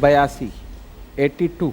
82 82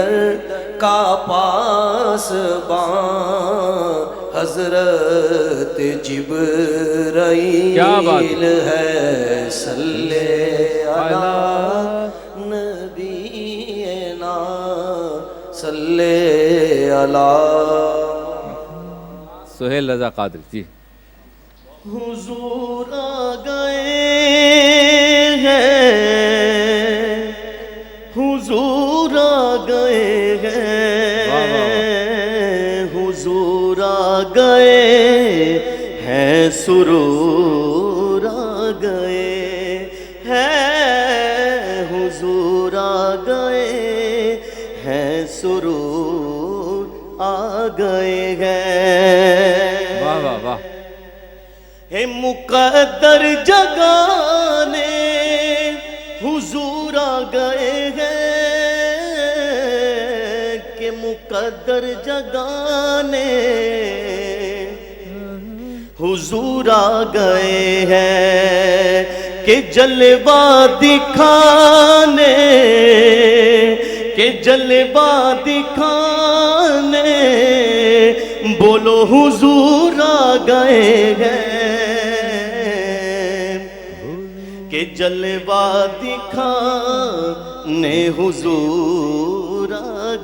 در کا پاسبان حضرت جبرائیل ہے صلی علی نبینا صلی علی سہیل رضا قادری جی. حضور آ گئے ہیں حضور آ گئے ہیں حضور آ گئے ہیں سرور آ گئے ہیں حضور آ گئے ہیں سرور آ گئے ہیں. واہ واہ واہ. اے مقدر جگانے حضور آ گئے ہیں کہ مقدر جگانے حضور آ گئے ہیں کہ جلوہ دکھانے کہ جلوہ دکھانے بولو حضور آ گئے ہیں کہ جلوہ دکھانے حضور آ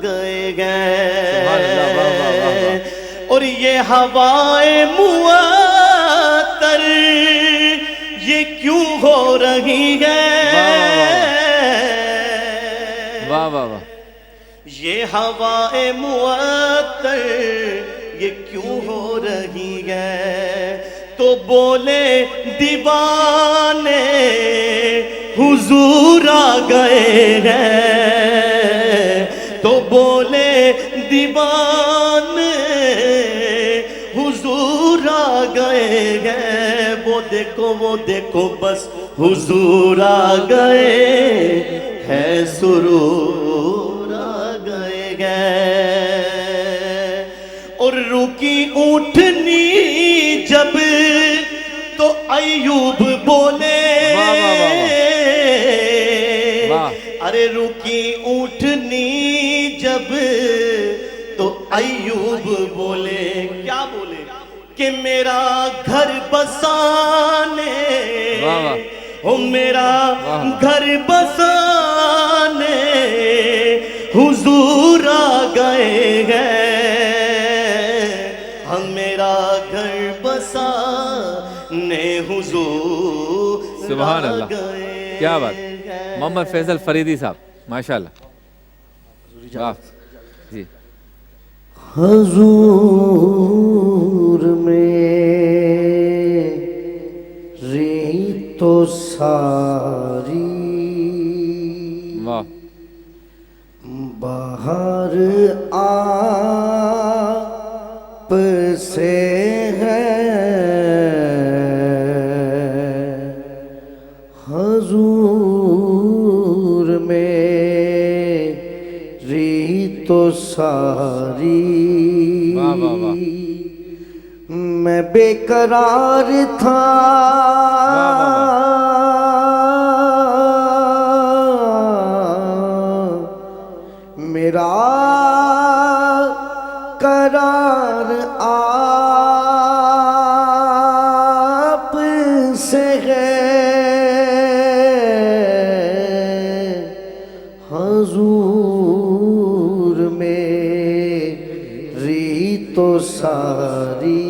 گئے ہیں. اور یہ ہوائے معطر یہ کیوں ہو رہی ہے واہ واہ واہ. یہ ہوائے معطر یہ کیوں ہو رہی ہے تو بولے دیوانے حضور آ گئے ہیں تو بولے دیوانے حضور آ گئے ہیں. وہ دیکھو بس حضور آ گئے ہیں سرور آ گئے ہیں. اور رکی اونٹنی جب تو ایوب بولے ارے رکی اونٹنی جب تو ایوب بولے کیا بولے کہ میرا گھر بسانے او میرا گھر بسانے حضور آ گئے ہیں ہم میرا گھر بسانے حضور سبحان اللہ. کیا بات. محمد فیصل فریدی صاحب ماشاءاللہ. واہ جی. حضور میری تو ساری واہ. باہر آپ سے ہے حضور میری تو ساری میں بے قرار تھا میرا قرار آپ سے ہے حضور میری تو ساری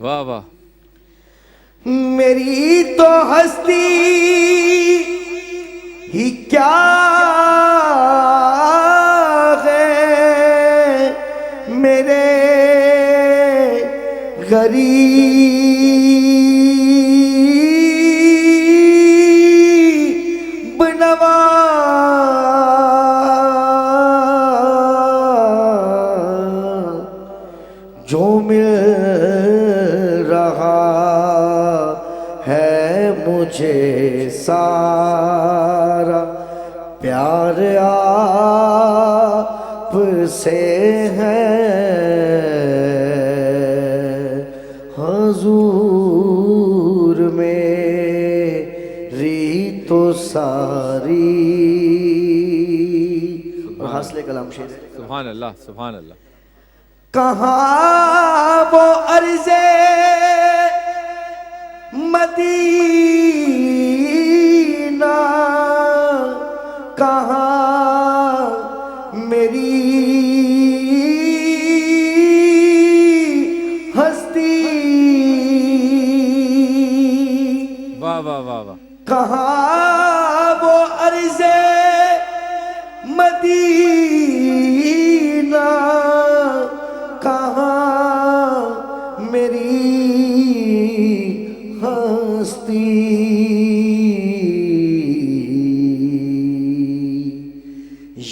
واہ واہ. میری تو ہستی ہی کیا ہے میرے غریب نواز جو مل رہا ہے مجھے سارا پیار آپ سے ہے حضور میری تو ساری سبحان اللہ سبحان اللہ. کہاں وہ عرض مدینہ، کہاں میری ہستی، واہ واہ واہ واہ. کہاں وہ عرض مدینہ، کہاں میری ہستی،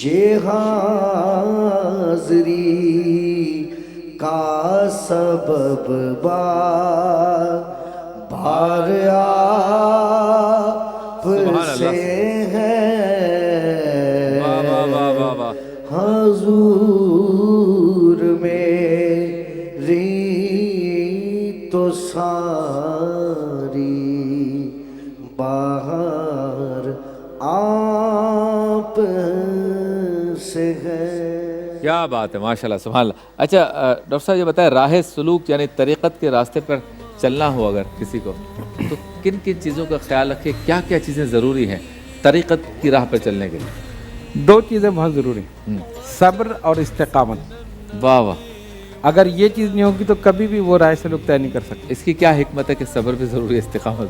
یہ حاضری کا سبب بار آپ سے ہے، حضور میری تو ساری باہر آپ سے ہے. کیا بات ہے ماشاءاللہ سبحان اللہ. اچھا ڈاکٹر صاحب یہ بتائیں، راہ سلوک یعنی طریقت کے راستے پر چلنا ہو اگر کسی کو تو کن کن چیزوں کا خیال رکھے، کیا کیا چیزیں ضروری ہیں طریقت کی راہ پر چلنے کے لیے؟ دو چیزیں بہت ضروری ہیں، صبر اور استقامت. واہ واہ. اگر یہ چیز نہیں ہوگی تو کبھی بھی وہ راہ سلوک طے نہیں کر سکتے. اس کی کیا حکمت ہے کہ صبر بھی ضروری ہے استقامت؟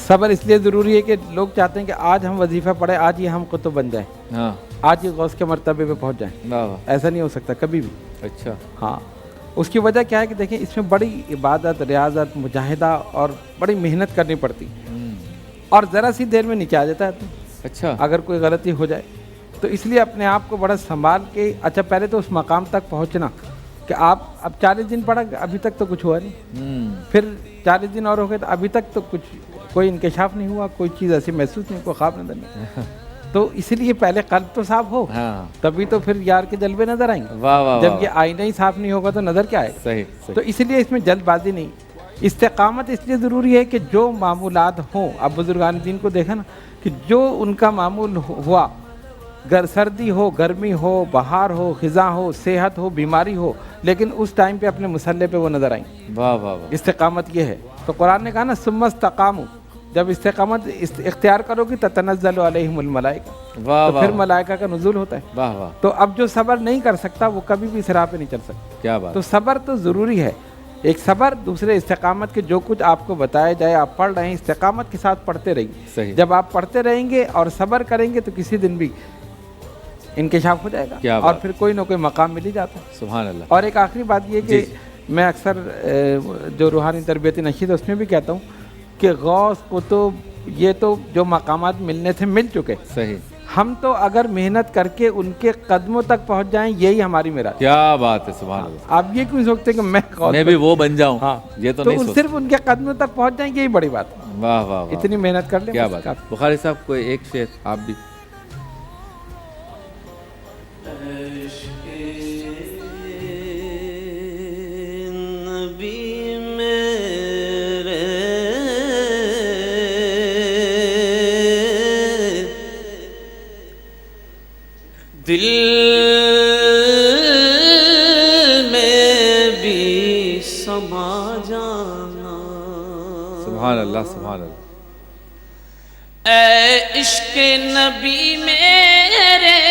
صبر اس لیے ضروری ہے کہ لوگ چاہتے ہیں کہ آج ہم وظیفہ پڑھیں، آج ہی ہم قطب بن جائیں، ہاں آج ہی غوث کے مرتبے پہ پہنچ جائیں. واہ واہ. ایسا نہیں ہو سکتا کبھی بھی. اچھا. ہاں اس کی وجہ کیا ہے کہ دیکھیں اس میں بڑی عبادت، ریاضت، مجاہدہ اور بڑی محنت کرنی پڑتی، اور ذرا سی دیر میں نیچے آ جاتا ہے تو اچھا. اگر کوئی غلطی ہو جائے تو اس لیے اپنے آپ کو بڑا سنبھال کے، اچھا پہلے تو اس مقام تک پہنچنا کہ آپ اب 40 دن پڑھا، ابھی تک تو کچھ ہوا نہیں، پھر 40 دن اور ہو گئے تو ابھی تک تو کچھ کوئی انکشاف نہیں ہوا، کوئی چیز ایسی محسوس نہیں، کوئی خواب نظر نہیں. تو اس لیے پہلے قلب تو صاف ہو، تبھی تو پھر یار کے جلوے نظر آئیں گے. جب یہ آئینہ ہی صاف نہیں ہوگا تو نظر کیا آئے گا؟ صحیح. تو اس لیے اس میں جلد بازی نہیں. استقامت اس لیے ضروری ہے کہ جو معمولات ہوں، اب بزرگان دین کو دیکھا نا کہ جو ان کا معمول ہوا، سردی ہو، گرمی ہو، بہار ہو، خزاں ہو، صحت ہو، بیماری ہو، لیکن اس ٹائم پہ اپنے مسلح پہ وہ نظر آئیں. واہ واہ واہ. استقامت یہ ہے. تو قرآن نے کہا نا ثم استقاموا، جب استقامت اختیار کرو گی تتنزل علیہم الملائکہ، واہ تو پھر ملائکہ کا نزول ہوتا ہے. واہ واہ. تو اب جو صبر نہیں کر سکتا وہ کبھی بھی صراط پہ نہیں چل سکتا. کیا بات. تو صبر تو ضروری ہے. ایک صبر، دوسرے استقامت کے جو کچھ آپ کو بتایا جائے آپ پڑھ رہے ہیں، استقامت کے ساتھ پڑھتے رہیے. صحیح. جب آپ پڑھتے رہیں گے اور صبر کریں گے تو کسی دن بھی انکشاف ہو جائے گا، اور پھر کوئی نہ کوئی مقام مل ہی جاتا ہے. سبحان اللہ. اور ایک آخری بات یہ کہ میں اکثر جو روحانی تربیتی نشید ہے اس میں بھی کہتا ہوں کہ غوث قطب یہ تو جو مقامات ملنے تھے مل چکے. صحیح. ہم تو اگر محنت کر کے ان کے قدموں تک پہنچ جائیں یہی ہماری میراث. کیا بات ہے سبحان اللہ. آپ یہ کیوں سوچتے کہ میں بھی وہ بن جاؤں؟ ہاں یہ تو نہیں سوچتے. صرف ان کے قدموں تک پہنچ جائیں یہی بڑی بات ہے. واہ واہ. اتنی محنت کر لیں. کیا بات. بخاری صاحب کوئی ایک شعر آپ بھی. دل میں بھی سما جانا. سبحان اللہ سبحان اللہ. اے عشق نبی میرے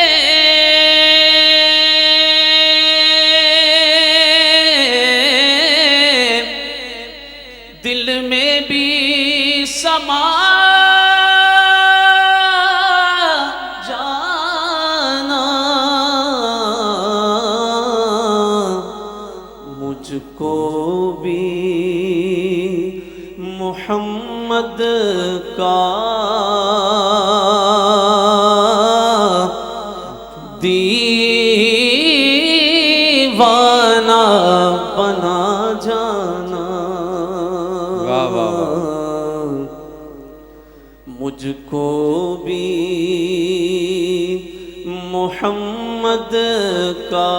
دل میں بھی سما کو بھی محمد کا دیوانہ بنا جانا. مجھ کو بھی محمد کا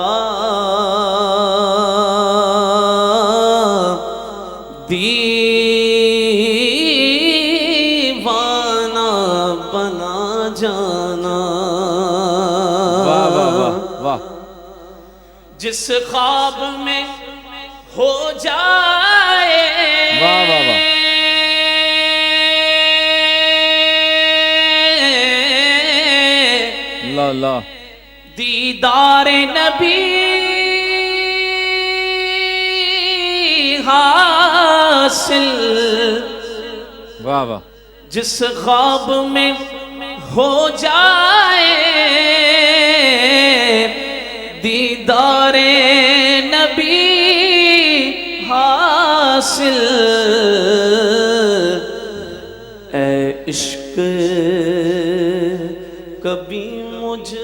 دیوانہ بنا جانا. واہ واہ واہ واہ. جس خواب میں ہو جائے واہ واہ واہ اللہ اللہ دیدار نبی حاصل واہ واہ جس خواب میں ہو جائے دیدار نبی حاصل اے عشق کبھی مجھ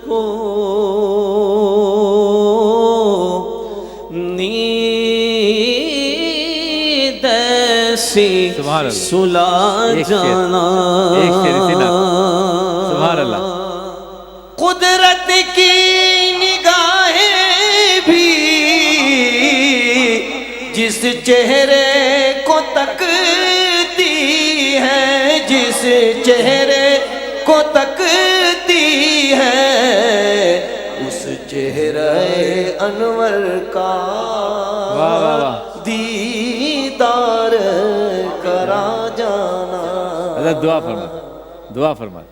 کو نیند ایسی سبحان اللہ سلا ایک شعر، جانا ایک شعر اسی نام سبحان اللہ قدرت کی نگاہیں بھی جس چہرے کو تکتی ہے جس چہرے کو تکتی ہے اس چہرے انور کا واہ واہ واہ دیدار کرا جانا حضرت دعا فرما دعا فرما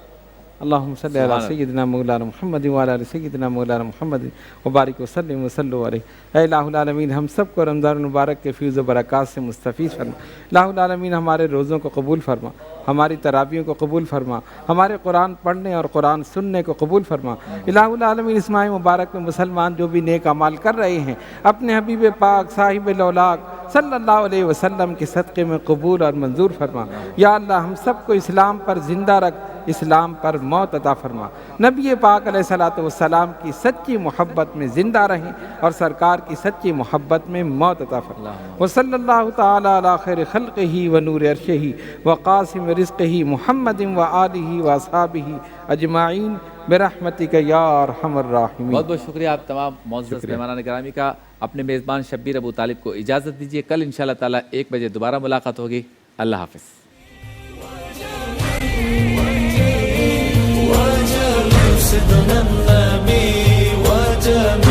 اللہم صلی علی سیدنا مولانا محمد وعلی آل سیدنا مولانا محمد وبارک وسلم وصلو علیہ۔ اے الہ العالمین ہم سب کو رمضان المبارک کے فیض و برکات سے مستفیض فرما۔ الہ العالمین ہمارے روزوں کو قبول فرما، ہماری تراویحوں کو قبول فرما، ہمارے قرآن پڑھنے اور قرآن سننے کو قبول فرما۔ الہ العالمین اس ماہ مبارک میں مسلمان جو بھی نیک اعمال کر رہے ہیں اپنے حبیب پاک صاحب لولاک صلی اللہ علیہ وسلم کے صدقے میں قبول اور منظور فرما۔ یا اللہ ہم سب کو اسلام پر زندہ رکھ، اسلام پر موت عطا فرما، نبی پاک علیہ الصلوۃ والسلام کی سچی محبت میں زندہ رہیں اور سرکار کی سچی محبت میں موت عطا فرما۔ وصلی اللہ تعالی علی خیر خلقہ ونور عرشہ وقاسم رزقہ محمد وآلہ واصحابہ اجمعین برحمتک یا ارحم الراحمین۔ بہت بہت شکریہ آپ تمام معزز مہمانان گرامی کا۔ اپنے میزبان شبیر ابو طالب کو اجازت دیجیے، کل انشاءاللہ تعالیٰ 1 بجے دوبارہ ملاقات ہوگی۔ اللہ حافظ۔ وجه مرشدنا النبي وجه